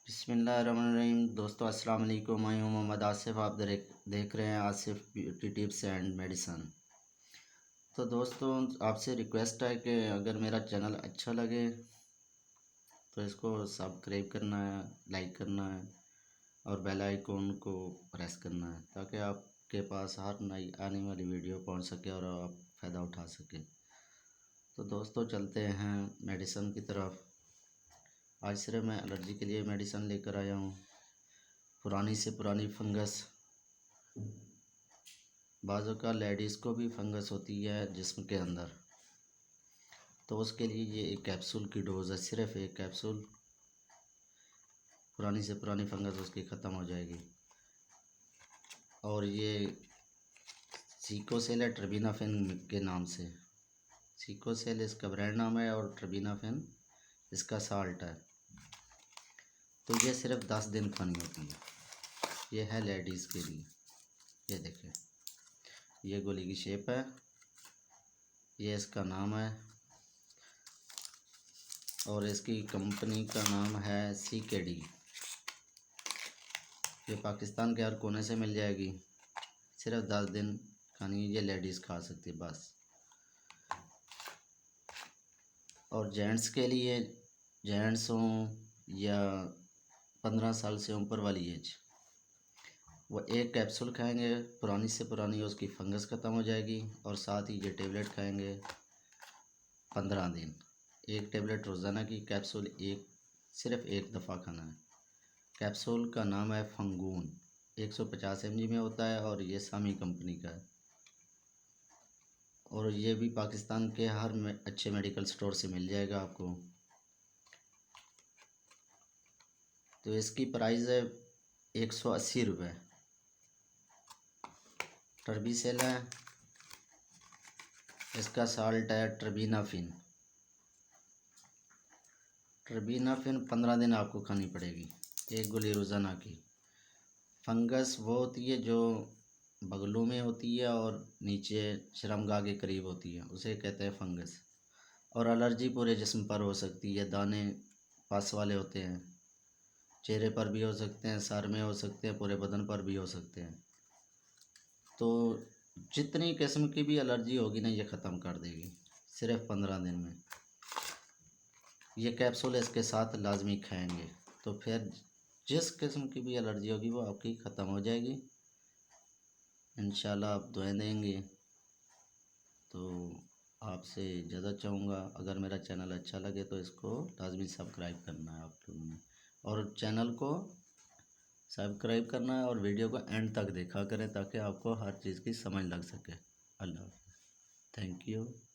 बिस्मिल्लाहिर्रहमानिर्रहीम। दोस्तों अस्सलाम वालेकुम। मैं हूं मोहम्मद आसिफ। आप देख रहे हैं Asif beauty tips and medicine. तो दोस्तों आपसे रिक्वेस्ट है कि अगर मेरा चैनल अच्छा लगे तो इसको सब्सक्राइब करना है, लाइक करना है और बेल आइकन को प्रेस करना है ताकि आपके पास हर नई आने वाली वीडियो पहुंच सके और आप फ़ायदा उठा सकें। तो दोस्तों चलते हैं मेडिसन की तरफ। आज सिर्फ मैं एलर्जी के लिए मेडिसिन लेकर आया हूँ। पुरानी से पुरानी फंगस, बाज़ों का लेडीज़ को भी फंगस होती है जिस्म के अंदर, तो उसके लिए ये एक कैप्सूल की डोज़ है। सिर्फ एक कैप्सूल, पुरानी से पुरानी फंगस उसकी ख़त्म हो जाएगी। और ये सीकोसेल है ट्रेबिनाफिन के नाम से। सीकोसेल इसका ब्रांड नाम है और ट्रेबिनाफिन इसका साल्ट है। तो ये सिर्फ 10 दिन खानी होती है। ये है लेडीज़ के लिए। ये देखें, ये गोली की शेप है, ये इसका नाम है और इसकी कंपनी का नाम है CKD। ये पाकिस्तान के हर कोने से मिल जाएगी। सिर्फ 10 दिन खानी, ये लेडीज़ खा सकती है बस। और जेंट्स के लिए, जेंट्स हों या 15 साल से ऊपर वाली एज, वो एक कैप्सूल खाएंगे, पुरानी से पुरानी उसकी फंगस ख़त्म हो जाएगी। और साथ ही ये टेबलेट खाएंगे 15 दिन। एक टेबलेट रोज़ाना की कैप्सूल सिर्फ एक दफ़ा खाना है। कैप्सूल का नाम है फंगून। 150 mg में होता है और ये सामी कंपनी का है। और ये भी पाकिस्तान के हर अच्छे मेडिकल स्टोर से मिल जाएगा आपको। तो इसकी प्राइस है 180 रुपये। टर्बीसेल है, इसका साल्ट है ट्रेबिनाफिन। ट्रेबिनाफिन 15 दिन आपको खानी पड़ेगी, एक गोली रोज़ाना की। फंगस वो होती है जो बगलों में होती है और नीचे शर्मगाह के करीब होती है, उसे कहते हैं फंगस। और एलर्जी पूरे जिस्म पर हो सकती है। दाने पस वाले होते हैं, चेहरे पर भी हो सकते हैं, सर में हो सकते हैं, पूरे बदन पर भी हो सकते हैं। तो जितनी किस्म की भी एलर्जी होगी ना, ये ख़त्म कर देगी सिर्फ 15 दिन में। ये कैप्सूल इसके साथ लाजमी खाएंगे तो फिर जिस किस्म की भी एलर्जी होगी वो आपकी ख़त्म हो जाएगी इंशाल्लाह। आप दुआएं देंगे तो आपसे इजाज़त चाहूँगा। अगर मेरा चैनल अच्छा लगे तो इसको लाजमी सब्सक्राइब करना है आप लोगों ने, और चैनल को सब्सक्राइब करना है और वीडियो को एंड तक देखा करें ताकि आपको हर चीज़ की समझ लग सके। अल्लाह, थैंक यू।